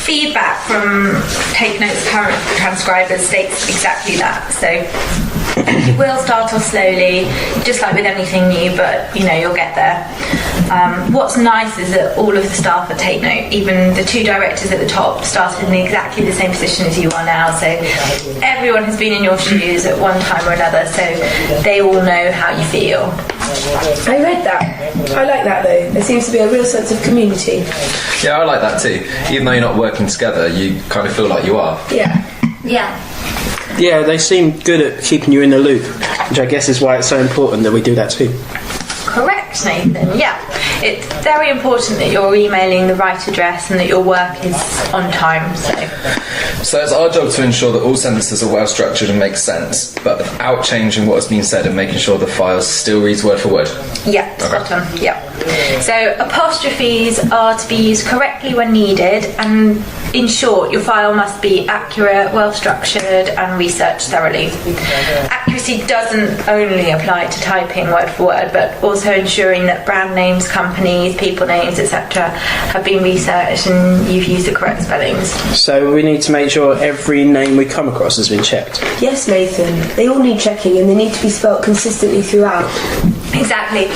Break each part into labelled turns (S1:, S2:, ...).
S1: Feedback from takenote's current transcribers states exactly that. So it will start off slowly, just like with anything new, but you'll get there. What's nice is that all of the staff at takenote, even the 2 directors at the top, started in exactly the same position as you are now. So everyone has been in your shoes at one time or another, so they all know how you feel.
S2: I read that. I like that though. There seems to be a real sense of community.
S3: Yeah, I like that too. Even though you're not working together, you kind of feel like you are.
S2: Yeah.
S4: Yeah, they seem good at keeping you in the loop, which I guess is why it's so important that we do that too.
S1: Correct, Nathan. Yeah, it's very important that you're emailing the right address and that your work is on time.
S3: So it's our job to ensure that all sentences are well structured and make sense, but without changing what has been said and making sure the file still reads word for word.
S1: Yeah, spot on. Yeah. So apostrophes are to be used correctly when needed, and in short, your file must be accurate, well structured, and researched thoroughly. Accuracy doesn't only apply to typing word for word, but also ensuring that brand names, companies, people names, etc. have been researched and you've used the correct spellings.
S4: So we need to make sure every name we come across has been checked.
S2: Yes, Nathan. They all need checking and they need to be spelt consistently throughout.
S1: Exactly.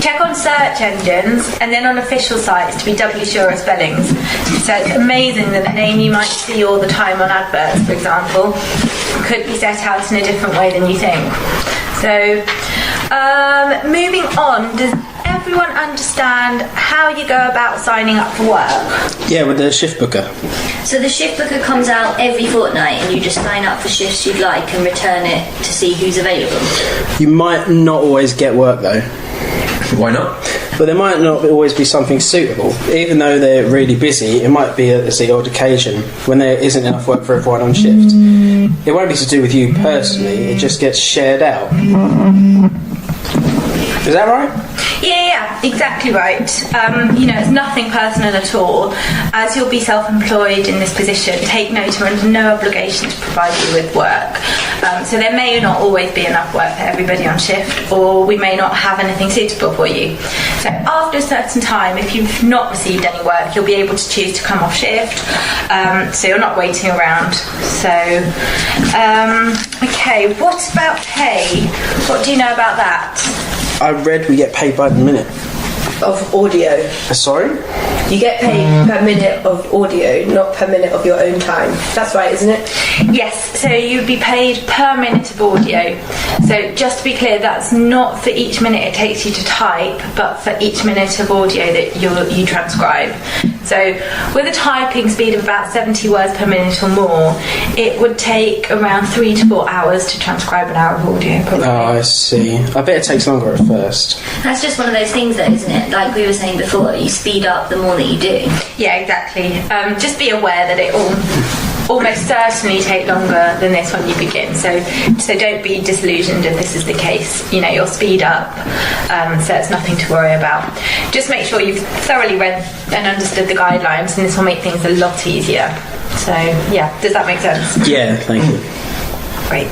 S1: Check on search engines and then on official sites to be doubly sure of spellings. So it's amazing that a name you might see all the time on adverts, for example, could be set out in a different way than you think. So, moving on, does everyone understand how you go about signing up for work?
S4: Yeah, with the shift booker.
S5: So the shift booker comes out every fortnight and you just sign up for shifts you'd like and return it to see who's available.
S4: You might not always get work though.
S3: Why not?
S4: But there might not always be something suitable. Even though they're really busy, it might be at the odd occasion when there isn't enough work for everyone on shift. It won't be to do with you personally, it just gets shared out. Is that right?
S1: Yeah, exactly right. It's nothing personal at all. As you'll be self-employed in this position, takenote are under no obligation to provide you with work. So there may not always be enough work for everybody on shift, or we may not have anything suitable for you. So after a certain time, if you've not received any work, you'll be able to choose to come off shift. So you're not waiting around. So, okay, what about pay? What do you know about that?
S4: I read we get paid by the minute.
S2: Of audio.
S4: Sorry?
S2: You get paid per minute of audio, not per minute of your own time. That's right, isn't it?
S1: Yes, so you'd be paid per minute of audio. So just to be clear, that's not for each minute it takes you to type, but for each minute of audio that you transcribe. So with a typing speed of about 70 words per minute or more, it would take around 3 to 4 hours to transcribe an hour of audio, probably.
S4: Oh, I see. I bet it takes longer at first.
S5: That's just one of those things though, isn't it? Like we were saying before, you speed up the more that you do.
S1: Yeah, exactly. Just be aware that it will almost certainly take longer than this when you begin. So don't be disillusioned if this is the case. You'll speed up, so it's nothing to worry about. Just make sure you've thoroughly read and understood the guidelines, and this will make things a lot easier. So, yeah, does that make sense?
S4: Yeah, thank you.
S1: Great.